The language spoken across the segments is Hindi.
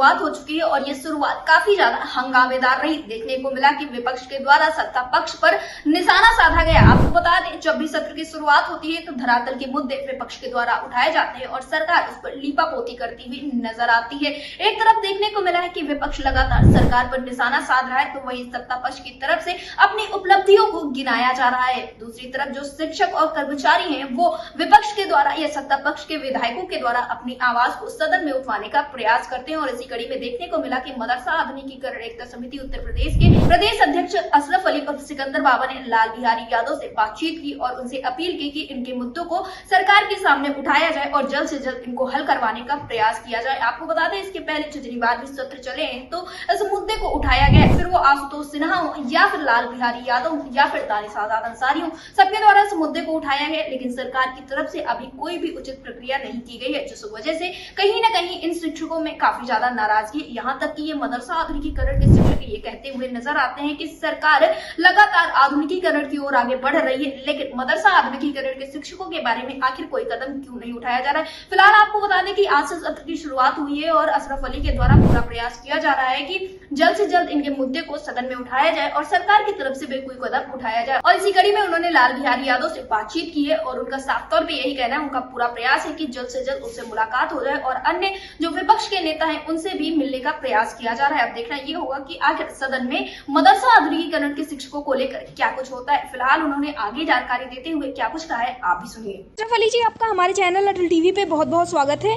शुरुआत हो चुकी है और ये शुरुआत काफी ज्यादा हंगामेदार रही। देखने को मिला कि विपक्ष के द्वारा सत्ता पक्ष पर निशाना साधा गया। आपको बता दें, जब भी सत्र की शुरुआत होती है तो धरातल के मुद्दे विपक्ष के द्वारा उठाए जाते हैं और सरकार उस पर लीपापोती करती हुई नजर आती है। एक तरफ देखने को मिला है कि विपक्ष लगातार सरकार पर निशाना साध रहा है, तो वहीं सत्ता पक्ष की तरफ से अपनी उपलब्धियों को गिनाया जा रहा है। दूसरी तरफ जो शिक्षक और कर्मचारी हैं, वो विपक्ष के द्वारा या सत्ता पक्ष के विधायकों के द्वारा अपनी आवाज को सदन में उठवाने का प्रयास करते हैं। और इसी कड़ी में देखने को मिला कि मदरसा आधुनिकीकरण एकता समिति उत्तर प्रदेश के प्रदेश अध्यक्ष अशरफ अली उर्फ सिकंदर बाबा ने लाल बिहारी यादव से बातचीत की और उनसे अपील की कि इनके मुद्दों को सरकार के सामने उठाया जाए और जल्द से जल्द इनको हल करवाने का प्रयास किया जाए। आपको बता दें, इसके पहले जितनी बार भी सत्र चले हैं तो इस मुद्दे को उठाया गया, फिर वो आशुतोष सिन्हा हो या फिर लाल बिहारी यादव हो या फिर दानिश आजाद अंसारी हो, सबके द्वारा इस मुद्दे को उठाया गया, लेकिन सरकार की तरफ से अभी कोई भी उचित प्रक्रिया नहीं की गई है, जिस वजह से कहीं न कहीं इन शिक्षकों में काफी ज्यादा नाराजगी, यहाँ तक कि ये मदरसा आधुनिकीकरण के शिक्षक ये कहते हुए नजर आते हैं कि सरकार लगातार आधुनिकीकरण की ओर आगे बढ़ रही है, लेकिन मदरसा आधुनिकीकरण के शिक्षकों के बारे में आखिर कोई कदम क्यों नहीं उठाया जा रहा है। फिलहाल आपको बता दें कि आज से सत्र की शुरुआत हुई है और अशरफ अली के द्वारा पूरा प्रयास किया जा रहा है कि जल्द से जल्द इनके मुद्दे को सदन में उठाया जाए और सरकार की तरफ से भी कोई कदम उठाया जाए। और इसी कड़ी में उन्होंने लाल बिहारी यादव से बातचीत की है और उनका साफ तौर पे यही कहना है, उनका पूरा प्रयास है कि जल्द से जल्द उससे मुलाकात हो जाए और अन्य जो विपक्ष के नेता हैं उनसे भी मिलने का प्रयास किया जा रहा है। अब देखना ये होगा कि आखिर सदन में मदरसा आधुनिकीकरण के शिक्षकों को लेकर क्या कुछ होता है। फिलहाल उन्होंने आगे जानकारी देते हुए क्या कुछ कहा है, आप भी सुनिए। अशरफ अली जी, आपका हमारे चैनल अटल टीवी पे बहुत बहुत स्वागत है।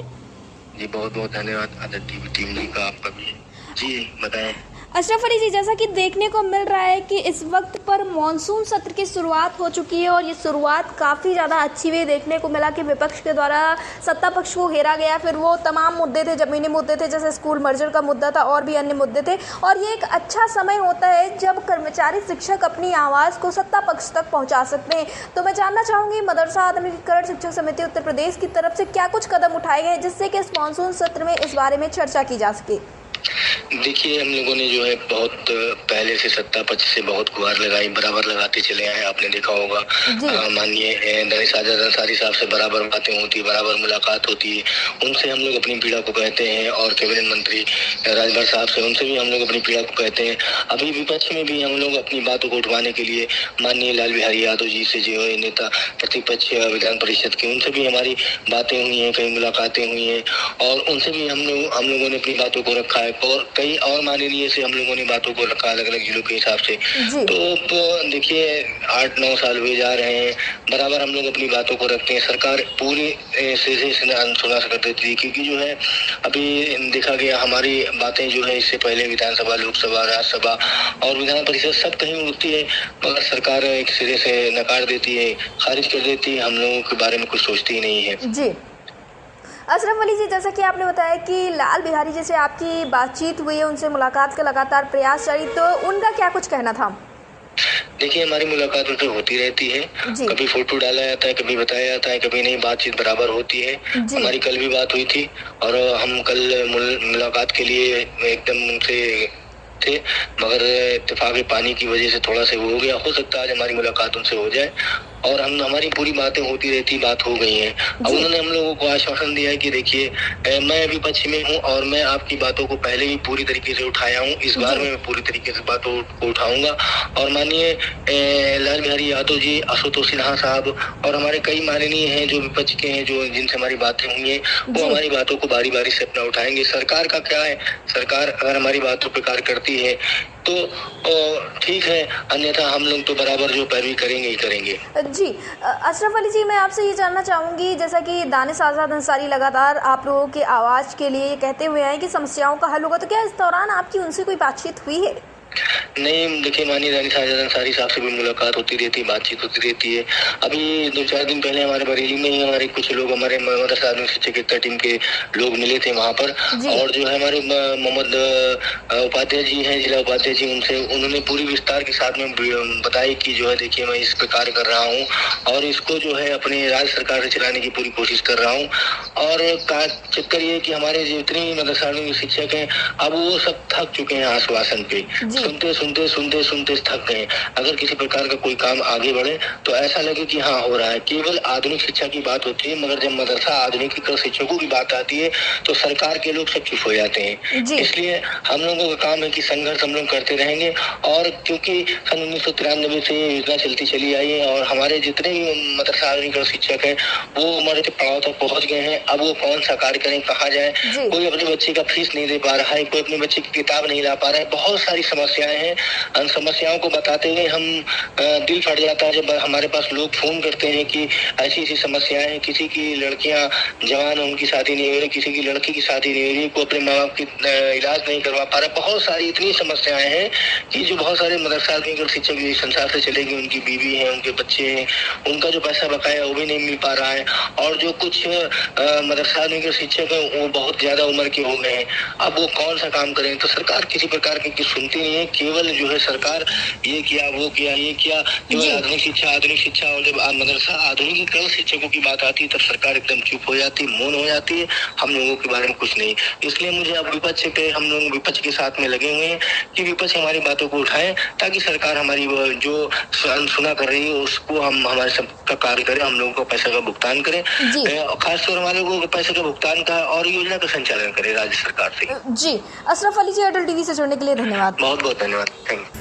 जी बहुत बहुत धन्यवाद अटल टीवी टीम का, आपका भी। जी बताएं। अशरफ अली जी, जैसा कि देखने को मिल रहा है कि इस वक्त पर मॉनसून सत्र की शुरुआत हो चुकी है और ये शुरुआत काफ़ी ज़्यादा अच्छी हुई। देखने को मिला कि विपक्ष के द्वारा सत्ता पक्ष को घेरा गया, फिर वो तमाम मुद्दे थे, ज़मीनी मुद्दे थे, जैसे स्कूल मर्जर का मुद्दा था और भी अन्य मुद्दे थे। और ये एक अच्छा समय होता है जब कर्मचारी शिक्षक अपनी आवाज़ को सत्ता पक्ष तक पहुँचा सकते हैं। तो मैं जानना चाहूँगी, मदरसा आधुनिकीकरण शिक्षक समिति उत्तर प्रदेश की तरफ से क्या कुछ कदम उठाए गए जिससे कि इस मानसून सत्र में इस बारे में चर्चा की जा सके। देखिए, हम लोगों ने जो है बहुत पहले से सत्ता पक्ष से बहुत गुहार लगाई, बराबर लगाते चले आए। आपने देखा होगा, माननीय दानिश आजाद अंसारी साहब से बराबर बातें होती, बराबर मुलाकात होती है, उनसे हम लोग अपनी पीड़ा को कहते हैं और कैबिनेट मंत्री राजभर साहब से, उनसे भी हम लोग अपनी पीड़ा को कहते हैं। अभी विपक्ष में भी हम लोग अपनी बातों को उठवाने के लिए माननीय लाल बिहारी यादव जी से जो है नेता प्रतिपक्ष विधान परिषद के, उनसे भी हमारी बातें हुई हैं, कई मुलाकातें हुई हैं और उनसे भी हम लोगों ने अपनी बातों को रखा है और कई और माननीय से हम लोगों ने बातों को रखा अलग अलग जिलों के हिसाब से। तो देखिए 8-9 साल हुए जा रहे हैं, बराबर हम लोग अपनी बातों को रखते हैं। सरकार पूरी से सुना सकती थी, क्योंकि जो है अभी देखा गया हमारी बातें जो है इससे पहले विधानसभा, लोकसभा, राज्यसभा और विधान परिषद सब कहीं उठती है, मगर सरकार एक सिरे से नकार देती है, खारिज कर देती है, हम लोगों के बारे में कुछ सोचती ही नहीं है। जी अशरफ अली जी, जैसा कि आपने बताया कि लाल बिहारी जी से आपकी बातचीत हुई है, उनसे मुलाकात का लगातार प्रयास जारी, तो उनका क्या कुछ कहना था? देखिए, हमारी मुलाकात उनसे होती रहती है, कभी फोटो डाला जाता है, कभी बताया जाता है, कभी नहीं, बातचीत बराबर होती है। हमारी कल भी बात हुई थी और हम कल मुलाकात के लिए एकदम उनसे थे, मगर इत्तेफाक पानी की वजह से थोड़ा सा वो हो गया। हो सकता है आज हमारी मुलाकात उनसे हो जाए और हमारी पूरी बातें होती रहती, बात हो गई हैं। अब उन्होंने हम लोगों को आश्वासन दिया है कि देखिए मैं विपक्ष में हूँ और मैं आपकी बातों को पहले ही पूरी तरीके से उठाया हूँ, इस बार में मैं पूरी तरीके से बातों को उठाऊंगा। और माननीय लाल बिहारी यादव जी, आशुतोष सिन्हा साहब और हमारे कई माननीय हैं जो विपक्ष के हैं, जो जिनसे हमारी बातें हुई हैं, वो हमारी बातों को बारी बारी से अपना उठाएंगे। सरकार का क्या है, सरकार अगर हमारी बातों पर कार्य करती है तो ठीक है, अन्यथा हम लोग तो बराबर जो पैरवी करेंगे ही करेंगे। जी अशरफ अली जी, मैं आपसे ये जानना चाहूँगी, जैसा कि दानिश आजाद अंसारी लगातार आप लोगों की आवाज़ के लिए कहते हुए हैं कि समस्याओं का हल होगा, तो क्या इस दौरान आपकी उनसे कोई बातचीत हुई है? नहीं, देखिए माननीय दानिश आजाद अंसारी साहब से भी मुलाकात होती रहती है, बातचीत होती रहती है। अभी 2-4 दिन पहले हमारे बरेली में ही हमारे कुछ लोग, हमारे मदरसा आधुनिक शिक्षक एकता टीम के लोग मिले थे वहाँ पर, और जो है हमारे मोहम्मद उपाध्याय जी हैं, जिला उपाध्याय जी, उन्होंने पूरी विस्तार के साथ में बताई कि जो है देखिए मैं इस पर कार्य कर रहा हूँ और इसको जो है अपने राज्य सरकार से चलाने की पूरी कोशिश कर रहा हूँ। और चक्कर ये कि हमारे जितने मदरसा आधुनिक शिक्षक हैं अब वो सब थक चुके हैं आश्वासन पे, सुनते थक गए। अगर किसी प्रकार का कोई काम आगे बढ़े तो ऐसा लगे कि हाँ हो रहा है। केवल आधुनिक शिक्षा की बात होती है, मगर जब मदरसा आधुनिकीकरण शिक्षकों की बात आती है तो सरकार के लोग सब चुप हो जाते हैं। इसलिए हम लोगों का काम है कि संघर्ष हम लोग करते रहेंगे। और क्योंकि सन 1993 से ये योजना चलती चली आई है और हमारे जितने भी मदरसा आधुनिकीकरण शिक्षक हैं वो उम्र के पड़ाव तक पहुंच गए हैं। अब वो कौन सा कार्य करें, कहाँ जाए, कोई अपने बच्चे का फीस नहीं दे पा रहा है, कोई अपने बच्चे की किताब नहीं ला पा रहा है। बहुत सारी समस्याएं हैं। उन समस्याओं को बताते हुए हम दिल फट जाता है जब हमारे पास लोग फोन करते हैं कि ऐसी ऐसी समस्याएं हैं। किसी की लड़कियां जवान, उनकी शादी नहीं हो रही, किसी की लड़की की शादी नहीं हो रही, कोई अपने माँ बाप की इलाज नहीं करवा पा रहा। बहुत सारी इतनी समस्याएं हैं कि जो बहुत सारे मदरसा आधुनिकीकरण शिक्षक इस संसार से चले गए, उनकी बीवी है, उनके बच्चे हैं, उनका जो पैसा बकाया वो भी नहीं मिल पा रहा है। और जो कुछ मदरसा आधुनिकीकरण शिक्षक है वो बहुत ज्यादा उम्र के हो गए हैं। अब वो कौन सा काम करें। तो सरकार किसी प्रकार की सुनती नहीं है। केवल जो है सरकार ये किया वो किया ये किया, केवल आधुनिक शिक्षा और जब मदरसा आधुनिकीकरण शिक्षकों की बात आती है तब सरकार एकदम चुप हो जाती है, मौन हो जाती है। हम लोगों के बारे में कुछ नहीं। इसलिए मुझे अब विपक्ष पे, हम लोग विपक्ष के साथ में लगे हुए हैं कि विपक्ष हमारी बातों को उठाए ताकि सरकार हमारी जो सुना कर रही है उसको हम हमारे सबका कार्य करें, हम लोगों को पैसे का भुगतान करें, खासतौर हमारे लोगों को पैसे का भुगतान का और योजना का संचालन करे राज्य सरकार से। जी, अशरफ अली जी, एयरटेल टीवी से जुड़ने के लिए धन्यवाद। बहुत बहुत धन्यवाद। Thank you.